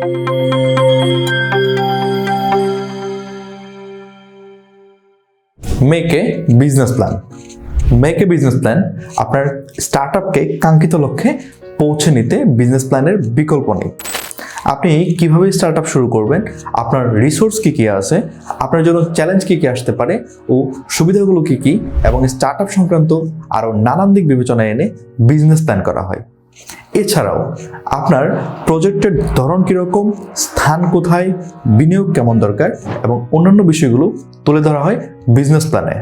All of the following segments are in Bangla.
Make a business plan. Make a business plan আপনার স্টার্টআপকে কাঙ্ক্ষিত লক্ষ্যে পৌঁছে নিতে বিজনেস প্ল্যানের বিকল্প নেই। আপনি কিভাবে স্টার্টআপ শুরু করবেন, আপনার রিসোর্স কী কী আছে, আপনার জন্য চ্যালেঞ্জ কী কী আসতে পারে ও সুবিধাগুলো কী কী, এবং স্টার্টআপ সংক্রান্ত আরও নানান দিক বিবেচনায় এনে বিজনেস প্ল্যান করা হয়। এছাড়াও আপনার প্রজেক্টের ধরন কীরকম, স্থান কোথায়, বিনিয়োগ কেমন দরকার এবং অন্যান্য বিষয়গুলো তুলে ধরা হয় বিজনেস প্ল্যানে।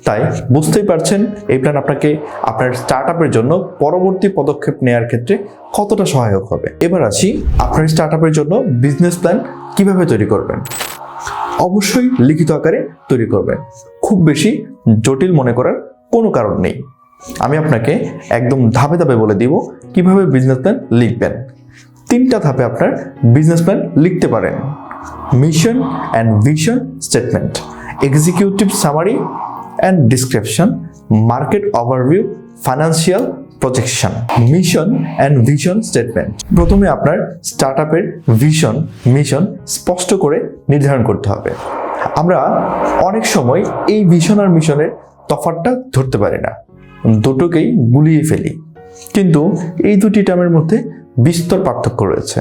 তাই বুঝতেই পারছেন এই প্ল্যান আপনাকে আপনার স্টার্টআপের জন্য পরবর্তী পদক্ষেপ নেওয়ার ক্ষেত্রে কতটা সহায়ক হবে। এবার আসি আপনার স্টার্টআপের জন্য বিজনেস প্ল্যান কিভাবে তৈরি করবেন। অবশ্যই লিখিত আকারে তৈরি করবেন, খুব বেশি জটিল মনে করার কোনো কারণ নেই। আমি আপনাকে একদম ধাপে ধাপে বলে দিব কিভাবে বিজনেস প্ল্যান লিখবেন। 3টা ধাপে আপনার বিজনেস প্ল্যান লিখতে পারেন: mission and vision statement, executive summary and description, market overview, financial projection. Mission and vision statement. প্রথমে আপনার স্টার্টআপের ভিশন মিশন স্পষ্ট করে নির্ধারণ করতে হবে। আমরা অনেক সময় এই ভিশন আর মিশনের তফাৎটা ধরতে পারি না, দুটোকেই গুলিয়ে ফেলি। কিন্তু এই দুটি টার্মের মধ্যে বিস্তর পার্থক্য রয়েছে।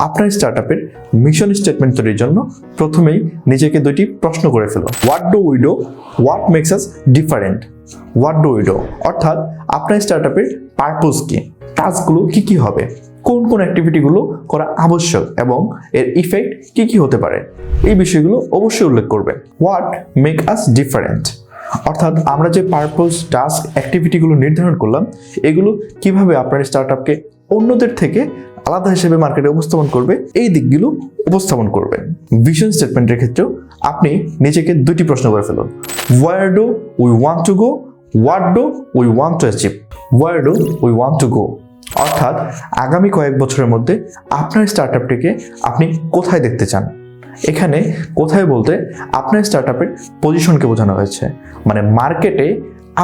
আপনার স্টার্টআপের মিশন স্টেটমেন্ট তৈরির জন্য প্রথমেই নিজেকে 2টি প্রশ্ন করে ফেলুন। What do we do, what makes us different. What do we do অর্থাৎ আপনার স্টার্টআপের পারপোজ কি, কাজগুলো কি কি হবে, কোন কোন অ্যাক্টিভিটিগুলো করা আবশ্যক এবং এর ইফেক্ট কি কি হতে পারে, এই বিষয়গুলো অবশ্যই উল্লেখ করবেন। হোয়াট মেক আস ডিফারেন্ট অর্থাৎ আমরা যে পারপোজ, টাস্ক, অ্যাক্টিভিটিগুলো নির্ধারণ করলাম এগুলো কিভাবে আপনার স্টার্টআপকে অন্যদের থেকে আলাদা হিসেবে মার্কেটে উপস্থাপন করবে, এই দিকগুলো উপস্থাপন করবেন। ভিশন স্টেটমেন্টের ক্ষেত্রেও আপনি নিজেকে 2টি প্রশ্ন করে ফেলুন। War do we want to go, what do we want to achieve. War do we want to go অর্থাৎ আগামী কয়েক বছরের মধ্যে আপনার স্টার্টআপটিকে আপনি কোথায় দেখতে চান। এখানে কোথায় বলতে আপনার স্টার্টআপের পজিশনকে বোঝানো হয়েছে, মানে মার্কেটে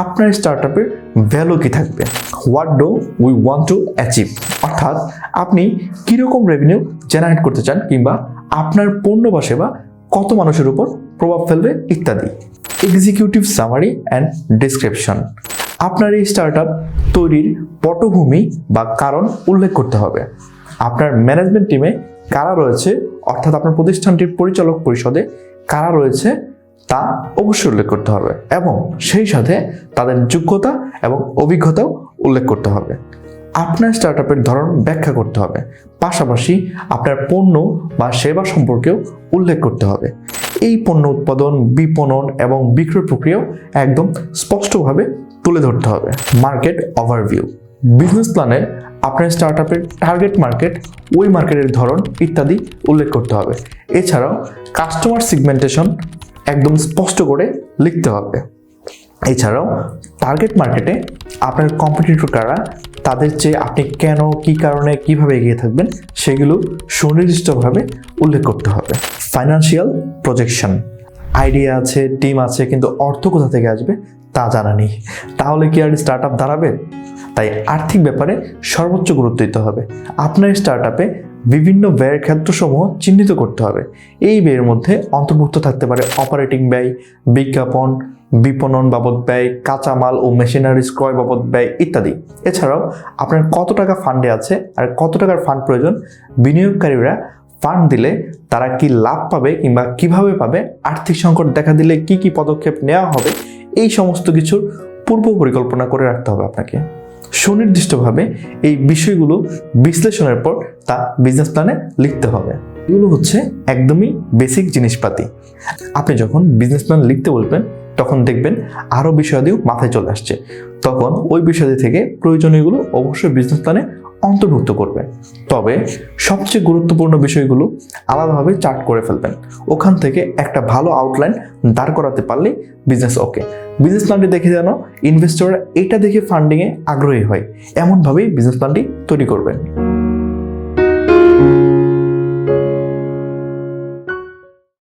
আপনার স্টার্টআপের ভ্যালু কি থাকবে। What do we want to achieve অর্থাৎ আপনি কীরকম রেভিনিউ জেনারেট করতে চান কিংবা আপনার পণ্য বা সেবা কত মানুষের উপর প্রভাব ফেলবে ইত্যাদি। এক্সিকিউটিভ সামারি অ্যান্ড ডিসক্রিপশন আপনার এই স্টার্টআপ তৈরির পটভূমি বা কারণ উল্লেখ করতে হবে। আপনার ম্যানেজমেন্ট টিমে কারা রয়েছে অর্থাৎ আপনার প্রতিষ্ঠানটির পরিচালক পরিষদে কারা রয়েছে তা অবশ্যই উল্লেখ করতে হবে এবং সেই সাথে তাদের যোগ্যতা এবং অভিজ্ঞতাও উল্লেখ করতে হবে। আপনার স্টার্টআপের ধরন ব্যাখ্যা করতে হবে, পাশাপাশি আপনার পণ্য বা সেবা সম্পর্কেও উল্লেখ করতে হবে। এই পণ্য উৎপাদন, বিপণন এবং বিক্রয় প্রক্রিয়াও একদম স্পষ্টভাবে তুলে ধরতে হবে। মার্কেট ওভারভিউ বিজনেস প্ল্যানে আপনার স্টার্টআপের টার্গেট মার্কেট, ওই মার্কেটের ধরন ইত্যাদি উল্লেখ করতে হবে। এছাড়াও কাস্টমার সেগমেন্টেশন একদম স্পষ্ট করে লিখতে হবে। এছাড়াও টার্গেট মার্কেটে আপনার কম্পিটিটর কারা, তাদের চেয়ে আপনি কেন, কি কারণে, কিভাবে এগিয়ে থাকবেন সেগুলো সুনির্দিষ্টভাবে উল্লেখ করতে হবে। ফাইন্যান্সিয়াল প্রজেকশন আইডিয়া আছে, টিম আছে, কিন্তু অর্থ কোথা থেকে আসবে তা জানা নেই, তাহলে কি আর স্টার্টআপ দাঁড়াবে? তাই আর্থিক ব্যাপারে সর্বোচ্চ গুরুত্ব দিতে হবে। আপনার স্টার্টআপে বিভিন্ন ব্যয়ের ক্ষেত্রসমূহ চিহ্নিত করতে হবে। এই ব্যয়ের মধ্যে অন্তর্ভুক্ত থাকতে পারে অপারেটিং ব্যয়, বিজ্ঞাপন, বিপণন বাবদ ব্যয়, কাঁচামাল ও মেশিনারিজ ক্রয় বাবদ ব্যয় ইত্যাদি। এছাড়াও আপনার কত টাকা ফান্ডে আছে আর কত টাকার ফান্ড প্রয়োজন, বিনিয়োগকারীরা ফান্ড দিলে তারা কি লাভ পাবে কিংবা কিভাবে পাবে, আর্থিক সংকট দেখা দিলে কি কি পদক্ষেপ নেওয়া হবে, এই সমস্ত কিছুর পূর্ব পরিকল্পনা করে রাখতে হবে আপনাকে। সুনির্দিষ্টভাবে এই বিষয়গুলো বিশ্লেষণের পর তা বিজনেস প্ল্যানে লিখতে হবে। এগুলো হচ্ছে একদমই বেসিক জিনিসপাতি। আপনি যখন বিজনেস প্ল্যান লিখতে বলবেন তখন দেখবেন আরও বিষয়াদিও মাথায় চলে আসছে, তখন ওই বিষয়াদি থেকে প্রয়োজনীয়গুলো অবশ্যই বিজনেস প্ল্যানে অন্তর্ভুক্ত করবেন। তবে সবচেয়ে গুরুত্বপূর্ণ বিষয়গুলো আলাদাভাবে চার্ট করে ফেলবেন। ওখান থেকে একটা ভালো আউটলাইন দাঁড় করাতে পারলেই বিজনেস ওকে। বিজনেস প্ল্যানটি দেখে যেন ইনভেস্টররা এটা দেখে ফান্ডিংয়ে আগ্রহী হয়, এমনভাবেই বিজনেস প্ল্যানটি তৈরি করবেন।